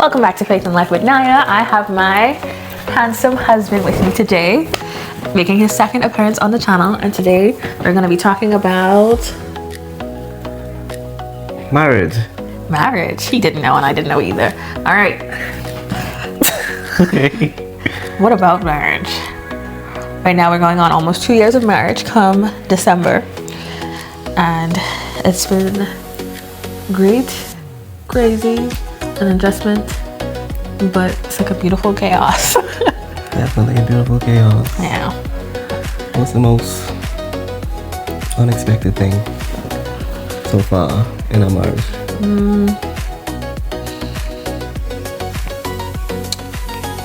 Welcome back to Faith and Life with Naya. I have my handsome husband with me today, making his second appearance on the channel, and today we're going to be talking about marriage. He didn't know and I didn't know either. All right. Okay. What about marriage? Right now we're going on almost 2 years of marriage come December, and it's been great, crazy, an adjustment, but it's like a beautiful chaos. Definitely a beautiful chaos. Yeah. What's the most unexpected thing so far in our marriage?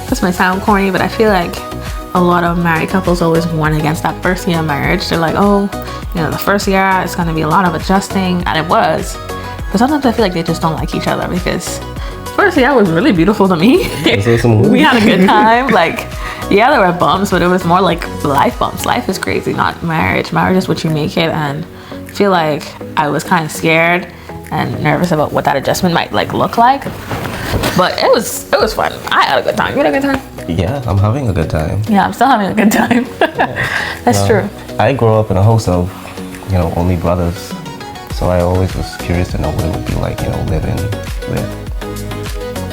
This might sound corny, but I feel like a lot of married couples always warn against that first year of marriage. They're like, oh, you know, the first year it's going to be a lot of adjusting, and it was. But sometimes I feel like they just don't like each other, because first year was really beautiful to me. We had a good time. Like, yeah, there were bumps, but it was more like life bumps. Life is crazy, not marriage. Marriage is what you make it, and I feel like I was kind of scared and nervous about what that adjustment might look like. But it was fun. I had a good time. You had a good time? Yeah, I'm having a good time. Yeah, I'm still having a good time. That's true. I grew up in a house of, only brothers. So I always was curious to know what it would be like, living with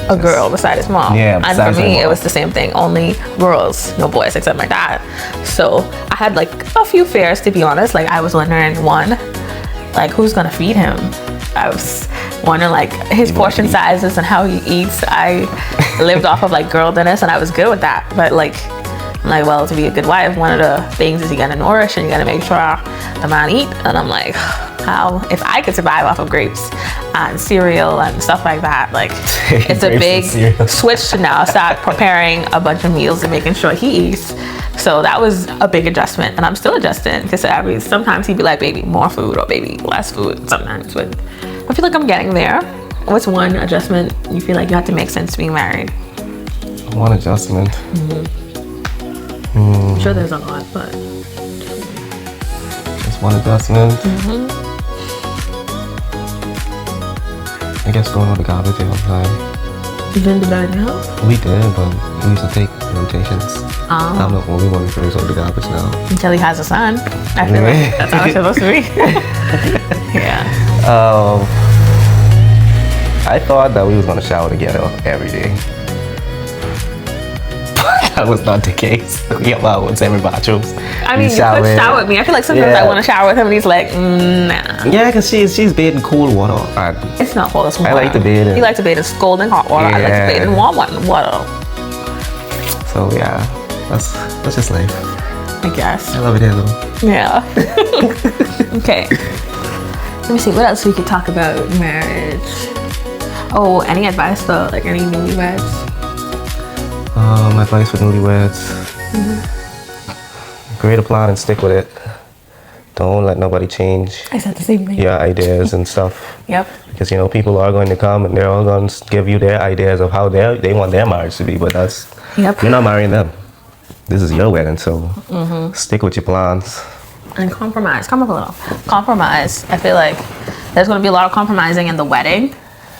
a girl beside his mom. Yeah, and for me, it was the same thing. Only girls, no boys except my dad. So I had a few fears, to be honest. I was wondering, one, who's gonna feed him? I was wondering his portion sizes and how he eats. I lived off of girl dinners, and I was good with that. But well, to be a good wife, one of the things is you gotta nourish and you gotta make sure the man eat. And I'm like, how, if I could survive off of grapes and cereal and stuff like that, it's a big switch to now start preparing a bunch of meals and making sure he eats. So that was a big adjustment, and I'm still adjusting, because sometimes he'd be like, baby, more food, or baby, less food sometimes. But I feel like I'm getting there. What's one adjustment you feel like you have to make since being married? One adjustment. I'm sure there's a lot, but just one adjustment. I guess throwing out the garbage all the time. You didn't do that in your house? We did, but we used to take rotations. I'm the only one who throws out the garbage now. Until he has a son. I feel like that's how it's supposed to be. Yeah. I thought that we was gonna shower together every day. That was not the case. We have our own separate bathrooms. I mean, you could shower with me. I feel like sometimes I want to shower with him, and he's like, nah. Yeah, because she's bathed in cool water. It's not cold, it's water. I like to bathe in. You like to bathe in scalding hot water. Yeah. I like to bathe in warm water. So yeah, that's just life. I guess. I love it here though. Yeah. Okay. Let me see, what else we could talk about marriage? Oh, any advice for any newlyweds? Advice for newlyweds. Create a plan and stick with it. Don't let nobody change. I said the same thing. Your ideas and stuff. Yep. Because people are going to come and they're all going to give you their ideas of how they want their marriage to be, but you're not marrying them. This is your wedding, so stick with your plans. And compromise. Come up a little. Compromise. I feel like there's going to be a lot of compromising in the wedding,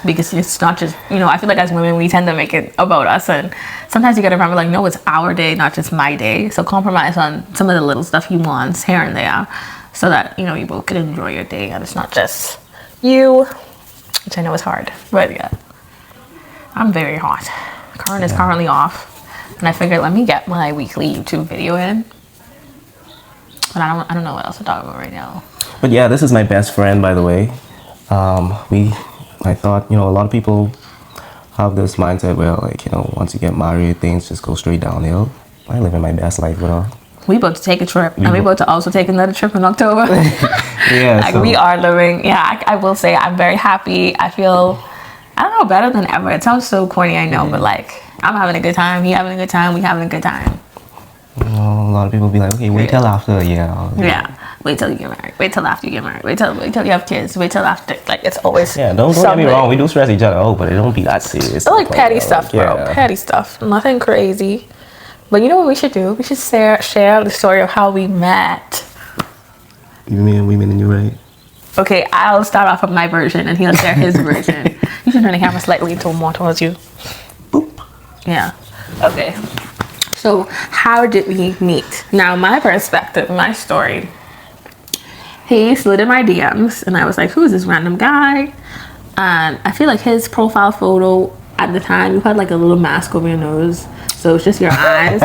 because it's not just, I feel like as women, we tend to make it about us, and sometimes you got to remember, no, it's our day, not just my day. So compromise on some of the little stuff he wants here and there, so that, you both can enjoy your day, and it's not just you, which I know is hard, but yeah. I'm very hot. Karen is currently off, and I figured, let me get my weekly YouTube video in. But I don't know what else to talk about right now. But yeah, this is my best friend, by the way. I thought, a lot of people have this mindset where, once you get married, things just go straight downhill. I live in my best life with her. We about to take a trip, and we about to also take another trip in October. Yeah. We are living. Yeah, I will say I'm very happy. I feel, I don't know, better than ever. It sounds so corny, I know, but I'm having a good time. He having a good time. We having a good time. A lot of people be like, okay, wait till after a year. Yeah. Wait till you get married. Wait till after you get married. Wait till you have kids. Wait till after. It's always. Yeah, don't get me wrong. We do stress each other out, but it don't be that serious. It's petty stuff, bro. Yeah. Petty stuff. Nothing crazy. But you know what we should do? We should share the story of how we met. You mean women and you, right? Okay, I'll start off with my version, and he'll share his version. You should turn the camera slightly more towards you. Boop. Yeah. Okay. So how did we meet? Now, my perspective, my story. He slid in my DMs, and I was like, "Who is this random guy?" And I feel like his profile photo at the time, you had like a little mask over your nose, so it's just your eyes.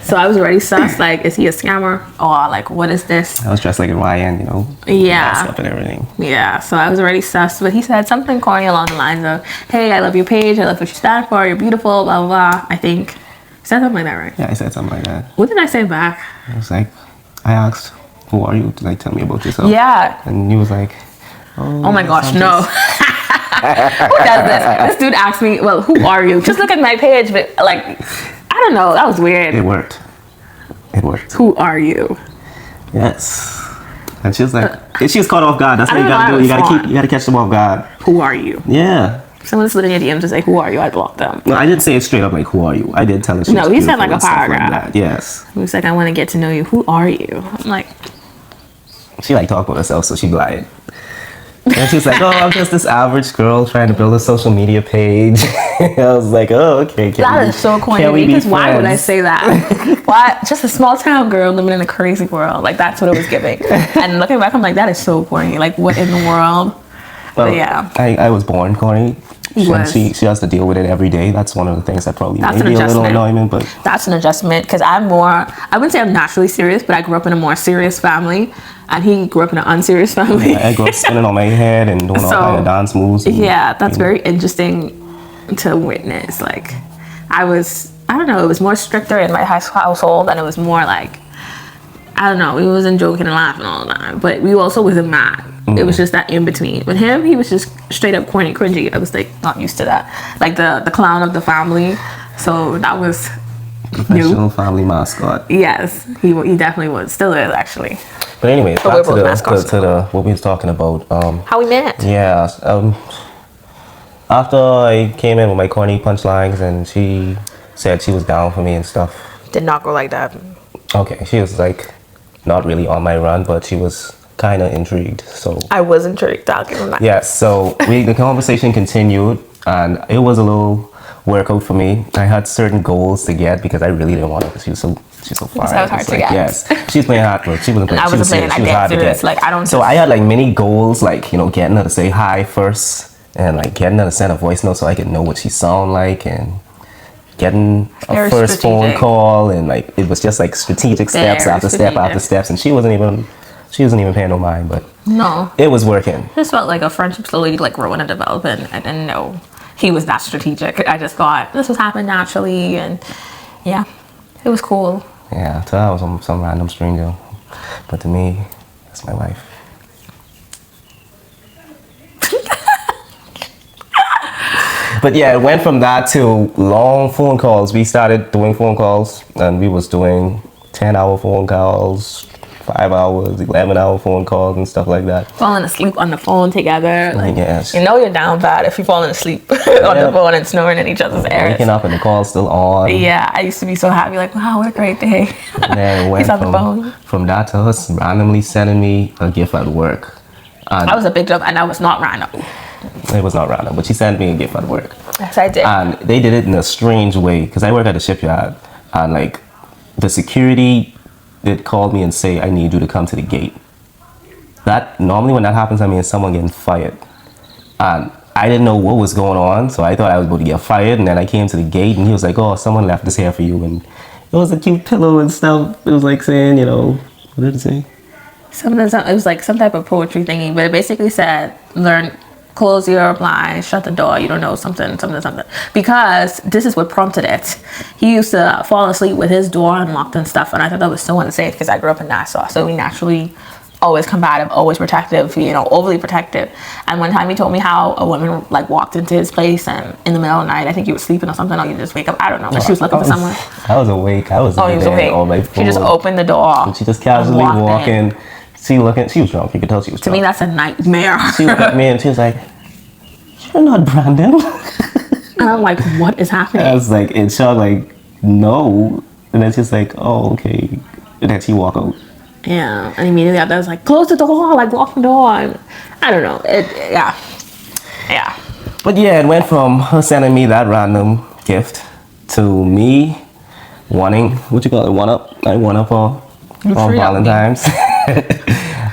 So I was already sus, like, is he a scammer? Or like, what is this? I was dressed like a YN, you know? Yeah. Mask up and everything. Yeah, so I was already sus, but he said something corny along the lines of, "Hey, I love your page, I love what you stand for, you're beautiful, blah, blah, blah." I think. He said something like that, right? Yeah, I said something like that. What did I say back? I was like, I asked, "Who are you?" Like, tell me about yourself. Yeah. And he was like, Oh my gosh, no. Who does this? This dude asked me, "Well, who are you?" Just look at my page, but like, I don't know. That was weird. It worked. It worked. Who are you? Yes. And she was like, she was caught off guard. That's I what you don't gotta know do. how You gotta catch them off guard. Who are you? Yeah. Someone slid in your DMs to say, "Who are you?" I blocked them. No, I didn't say it straight up like, "Who are you?" I did tell her she No, was he said beautiful like a and stuff paragraph. that. Yes. He was like, "I want to get to know you. Who are you?" I'm like, She like talked about herself, so she lied. And she was like, "Oh, I'm just this average girl trying to build a social media page." I was like, "Oh, okay." that is so corny. Because why would I say that? Why? Just a small town girl living in a crazy world. Like, that's what it was giving. And looking back, I'm like, that is so corny. Like, what in the world? Well, but yeah. I was born corny. Was. She has to deal with it every day. That's one of the things that probably That's made an me a little adjustment. annoying, but That's an adjustment, because I'm more, I wouldn't say I'm naturally serious, but I grew up in a more serious family, and he grew up in an unserious family. I grew up spinning on my head and doing all kind of dance moves. And, Yeah, that's very interesting to witness. Like, I don't know, it was more stricter in my household, and it was more like, I don't know, we wasn't joking and laughing all the time, but we also wasn't mad. It was just that in between. With him, he was just straight up corny, cringy. I was like not used to that. Like the clown of the family. So that was professional new. family mascot. Yes, he definitely was. Still is, actually. But anyways, But back we're to both the mascots. what we was talking about. How we met. Yeah. After I came in with my corny punchlines, and she said she was down for me and stuff. Did not go like that. Okay, she was like not really on my run, but she was kind of intrigued. So I was intrigued. I'll give him that. yeah, so the conversation continued, and it was a little workout for me. I had certain goals to get because I really didn't want her because she's so far. That was hard to get. Yes, she's playing hard, but she wasn't playing. I She wasn't was playing. serious. I She was get hard to serious. get. Like, I don't. So I had like many goals, like, you know, getting her to say hi first, and like getting her to send a voice note so I could know what she sound like, and getting a Very first phone strategic. call, and like it was just like strategic steps Very after step after strategic. steps, and she wasn't even paying no mind, but No. it was working. Just felt like a friendship slowly like growing and developing. I didn't know he was that strategic. I just thought this was happening naturally, and yeah, it was cool. Yeah, to her I was some random stranger, but to me, that's my wife. But yeah, it went from that to long phone calls. We started doing phone calls, and we was doing 10-hour phone calls, 5 hours, 11-hour phone calls, and stuff like that. Falling asleep on the phone together. Like, Yes. you know you're down bad if you're falling asleep on the phone and snoring in each other's ears. Waking up and the call's still on. Yeah, I used to be so happy. Like, wow, what a great day. And then it went He's on the phone. from that to us randomly sending me a gift at work. And That was a big jump, and that was not random. it was not random, but she sent me a gift at work. Yes, I did. And they did it in a strange way, because I work at the shipyard, and like the security did call me and say, "I need you to come to the gate." That normally when that happens, I mean someone getting fired, and I didn't know what was going on, so I thought I was about to get fired. And then I came to the gate, and he was like, "Oh, someone left this here for you," and it was a cute pillow and stuff. It was like saying, you know, what did it say? It was like some type of poetry thingy, but it basically said, close your blinds, shut the door, you don't know, something. Because this is what prompted it. He used to fall asleep with his door unlocked and stuff, and I thought that was so unsafe because I grew up in Nassau, so we naturally always combative, always protective, you know, overly protective. And one time he told me how a woman like walked into his place and in the middle of the night, I think he was sleeping or something, or you just wake up, I don't know, but she was looking for someone. I was awake. I was Oh, he was awake. on my She just phone. opened the door. And she just casually and walked in. walking. She was drunk. You could tell she was To drunk. me, that's a nightmare. She looked at me and she was like, "You're not Brandon." And I'm like, what is happening? I was like in shock, like, no. And then she's like, "Oh, okay." And then she walked out. Yeah, and immediately after I was like, close the door, like lock the door. And I don't know. Yeah. But yeah, it went from her sending me that random gift to me wanting, what you call it, one up? I one up on Valentine's.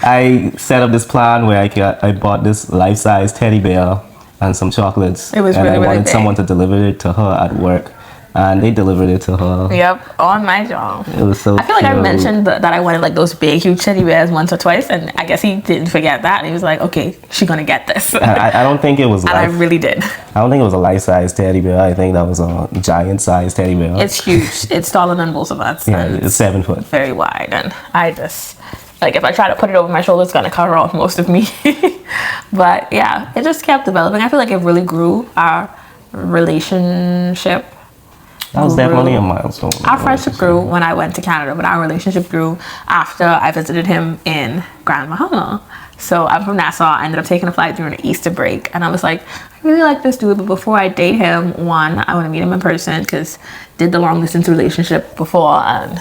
I set up this plan where I bought this life-size teddy bear and some chocolates. It was and really, I really wanted big. someone to deliver it to her at work. And they delivered it to her. Yep, on my job. It was so I feel like I cute. mentioned that I wanted like those big, huge teddy bears once or twice, and I guess he didn't forget that. And he was like, "Okay, she's gonna get this." I don't think it was and I really did. I don't think it was a life-size teddy bear. I think that was a giant-sized teddy bear. It's huge. It's taller than both of us. Yeah, and it's 7 foot. very wide, and I just like if I try to put it over my shoulder, it's gonna cover off most of me. But yeah, it just kept developing. I feel like it really grew our relationship. That was definitely a milestone. Our friendship grew when I went to Canada, but our relationship grew after I visited him in Grand Bahama. So I'm from Nassau. I ended up taking a flight during the Easter break, and I was like, I really like this dude, but before I date him, one, I want to meet him in person because did the long distance relationship before, and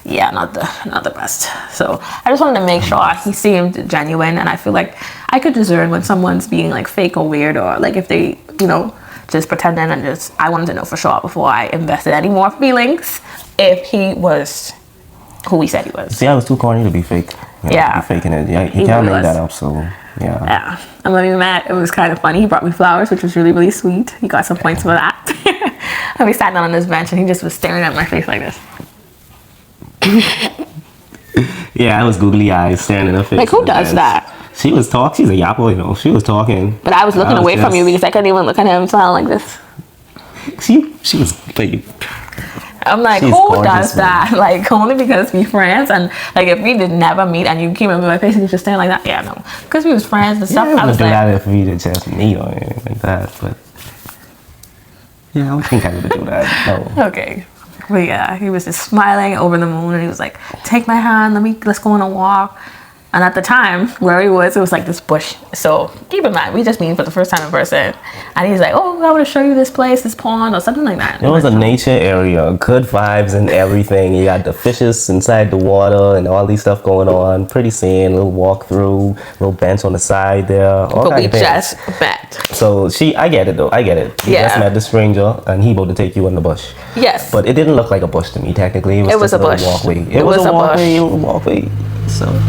yeah, not the best. So I just wanted to make sure he seemed genuine, and I feel like I could discern when someone's being like fake or weird, or like if they, just pretending, and just I wanted to know for sure before I invested any more feelings if he was who he said he was. See, I was too corny to be fake. Yeah. To be faking it. Yeah, you He can't really make was. that up, so yeah. Yeah, I'm not even mad. It was kind of funny. He brought me flowers, which was really, really sweet. He got some points for that. And we sat down on this bench, and he just was staring at my face like this. Yeah, I was googly eyes staring in her face. Like, who does that? She was talking. She's a yappo, She was talking. But I was looking away from you because I couldn't even look at him smiling like this. She was like. I'm like, She's who gorgeous, does that? Like, only because we friends, and like if we did never meet and you came up in my face and you just staring like that, yeah, no, because we was friends and stuff. Yeah, I was do like, that if we did just meet or anything like that, but yeah, I don't think I would do that. No. okay. But yeah, he was just smiling over the moon, and he was like, take my hand, let's go on a walk. And at the time where he was, it was like this bush. So keep in mind, we just meet for the first time in person. And he's like, oh, I want to show you this place, this pond, or something like that. It was a nature area, good vibes and everything. You got the fishes inside the water and all these stuff going on. Pretty scene, little walk through, little bench on the side there. All But we kinds of things. just met. So I get it though. I get it. You Yeah. just met the stranger and he about to take you in the bush. Yes. But it didn't look like a bush to me. Technically, it was a just a bush. little walkway. It was a walkway. It was a walkway. So.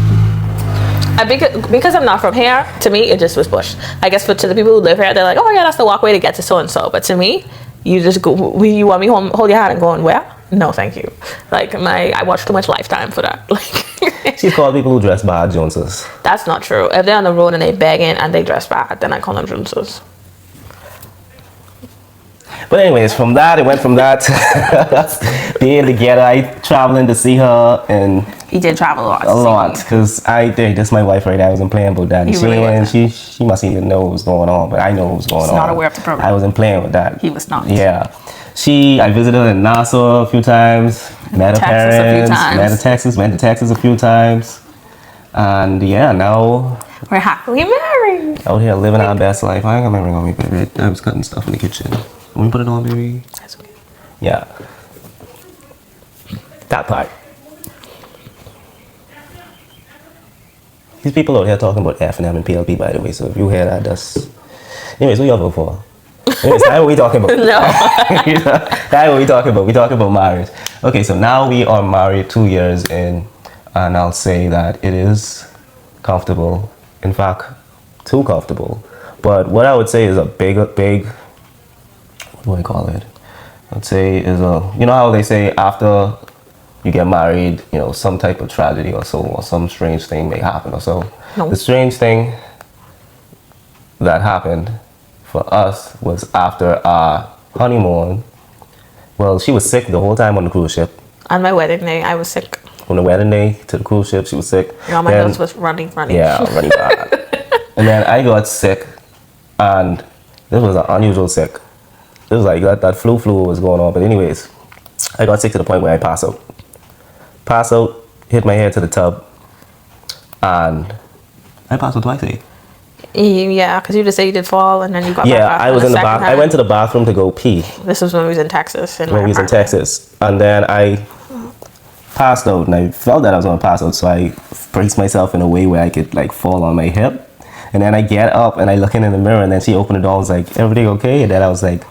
Because I'm not from here, to me, it just was bush. I guess to the people who live here, they're like, oh yeah, that's the walkway to get to so-and-so. But to me, you just go, you want me home, hold your hand and going, where? No, thank you. Like, I watch too much Lifetime for that. Like, She called people who dress bad Joneses. that's not true. If they're on the road and they begging and they dress bad, then I call them Joneses. But anyways, from that, it went from that to being together. I traveling to see her and He did travel a lot. a lot because that's my wife right there. I wasn't playing about that. You She really went, wasn't. she must even know what was going on, but I know what was going She's on. not aware of the program. I wasn't playing with that. He was not. Yeah. I visited her in Nassau a few times, met her Texas a few parents, times. went to Texas a few times. And yeah, now We're happily married. out here living our best life. I ain't got my ring on me, baby. I was cutting stuff in the kitchen. Let me put it on, baby. That's okay. Yeah. That part. These people out here talking about F&M and PLP, by the way, so if you hear that, that's... Anyways, who y'all vote for? Anyways, that's what we talking about. No. That's what we talking about. We talking about marriage. Okay, so now we are married 2 years in, and I'll say that it is comfortable. In fact, too comfortable. But what I would say is a big, what do I call it? I'd say is you know how they say after you get married, some type of tragedy or so, or some strange thing may happen or so. No. The strange thing that happened for us was after our honeymoon. Well, she was sick the whole time on the cruise ship. On my wedding day, I was sick. On the wedding day to the cruise ship, she was sick. All my Then- nose was running. Yeah, running bad. And then I got sick, and this was an unusual sick. It was like that flu was going on. But anyways, I got sick to the point where I passed out, hit my head to the tub, and I passed out twice. Yeah, because you just say you did fall and then you got Yeah, back up I was the in the second bath. I time. went to the bathroom to go pee This was when we was in Texas. when we was in Texas, and then I passed out, and I felt that I was gonna pass out, so I braced myself in a way where I could like fall on my hip. And then I get up and I look in the mirror, and then she opened the door and was like, everything okay? And then I was like,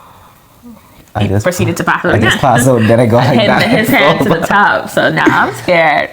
I just proceeded to pass out again. I just passed out, and then I got like that. His hand to the top. So now I'm scared,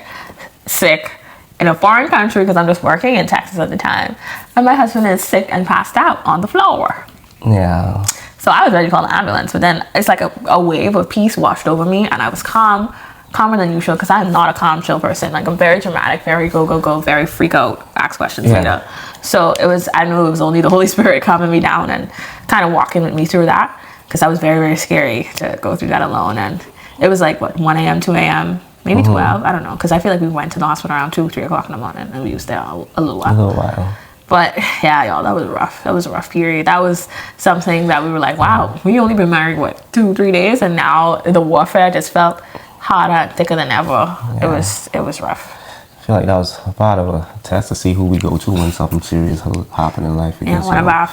sick, in a foreign country because I'm just working in Texas at the time. And my husband is sick and passed out on the floor. Yeah. So I was ready to call the ambulance, but then it's like a wave of peace washed over me, and I was calmer than usual, because I'm not a calm, chill person. Like, I'm very dramatic, very go, very freak out, ask questions later. So I knew it was only the Holy Spirit calming me down and kind of walking with me through that, because that was very, very scary to go through that alone. And it was like, 1 a.m., 2 a.m., maybe 12, I don't know, because I feel like we went to the hospital around 2, 3 o'clock in the morning, and we was there a little while. But yeah, y'all, that was rough. That was a rough period. That was something that we were like, wow, we only been married, 2-3 days, and now the warfare just felt harder and thicker than ever. Yeah. It was rough. I feel like that was part of a test to see who we go to when something serious happen in life. Yeah, one of our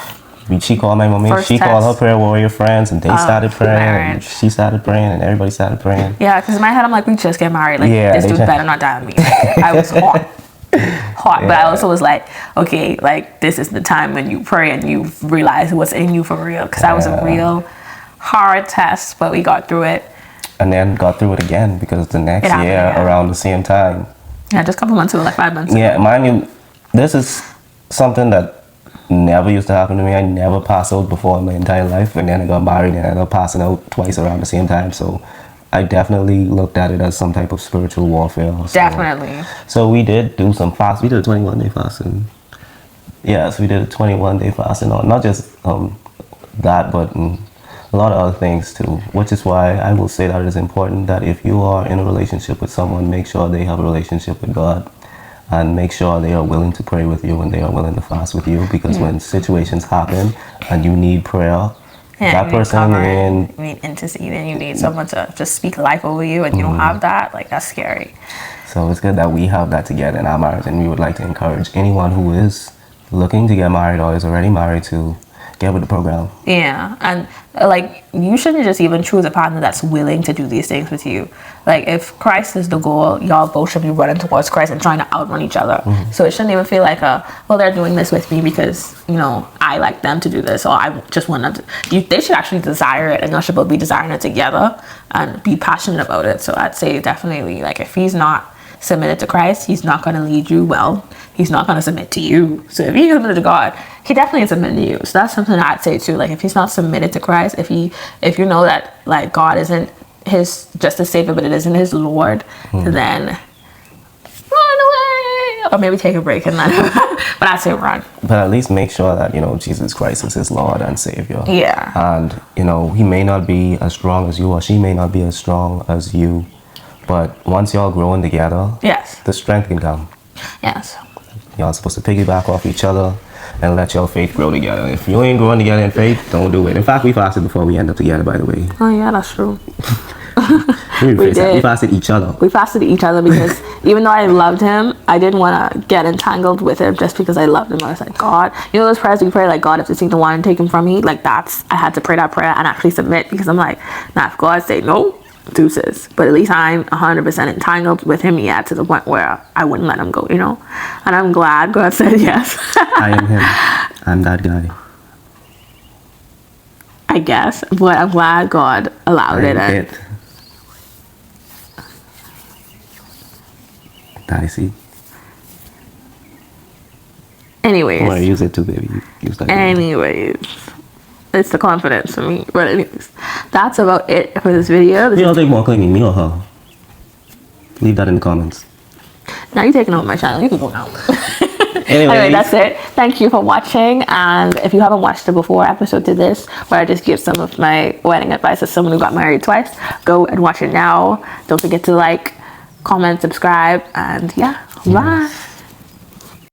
she called my mommy. She called her prayer warrior friends, and they started praying. And she started praying, and everybody started praying. Yeah, because in my head, I'm like, we just get married. Like, this dude better not die on me. I was hot. But I also was like, okay, like, this is the time when you pray and you realize what's in you for real. Because that was a real hard test, but we got through it. And then got through it again, because the next year, around the same time. Yeah, just a couple months ago, like 5 months ago. Yeah, mind you, this is something that never used to happen to me. I never passed out before in my entire life, and then I got married and I ended up passing out twice around the same time. So I definitely looked at it as some type of spiritual warfare. Definitely. So we did do some fast. We did a 21-day fasting. Yes, we did a 21-day fasting. Not just that, but a lot of other things too. Which is why I will say that it is important that if you are in a relationship with someone, make sure they have a relationship with God. And make sure they are willing to pray with you and they are willing to fast with you. Because when situations happen and you need prayer, that person you need intercede, and you need someone to just speak life over you, and you don't have that, like, that's scary. So it's good that we have that together in our marriage, and we would like to encourage anyone who is looking to get married or is already married to get with the program. Yeah, and like, you shouldn't just even choose a partner that's willing to do these things with you. Like, if Christ is the goal, y'all both should be running towards Christ and trying to outrun each other. So it shouldn't even feel like well, they're doing this with me because, I like them to do this, or I just want them to. They should actually desire it, and y'all should both be desiring it together and be passionate about it. So I'd say definitely, like, if he's not submitted to Christ, he's not going to lead you well. He's not going to submit to you. So if he's submitted to God, he definitely is submitted to you. So that's something I'd say too. Like, if he's not submitted to Christ, if you know that, like, God isn't his just a savior, but it isn't his Lord, then run away, or maybe take a break and then. But I'd say run. But at least make sure that Jesus Christ is his Lord and Savior. Yeah. And he may not be as strong as you, or she may not be as strong as you. But once y'all growing together, the strength can come. Yes. Y'all supposed to piggyback off each other and let your faith grow together. If you ain't growing together in faith, don't do it. In fact, we fasted before we end up together, by the way. Oh yeah, that's true. We did. We fasted each other. We fasted each other because even though I loved him, I didn't want to get entangled with him just because I loved him. I was like, God, those prayers we pray, like, God, if this ain't the one, take him from me. Like, I had to pray that prayer and actually submit, because I'm like, nah, if God say no, deuces. But at least I'm 100% entangled with him yet, to the point where I wouldn't let him go, And I'm glad God said yes. I am him. I'm that guy. I guess, but I'm glad God allowed it. That I see. Anyways. I want to use it too, baby. Use that. Anyways. It's the confidence for me. But anyways, that's about it for this video. You don't think more cleaning, me or her? Leave that in the comments. Now you're taking over my channel. You can go now. Anyway, that's it. Thank you for watching. And if you haven't watched the before episode to this, where I just give some of my wedding advice as someone who got married twice, go and watch it now. Don't forget to like, comment, subscribe, and bye.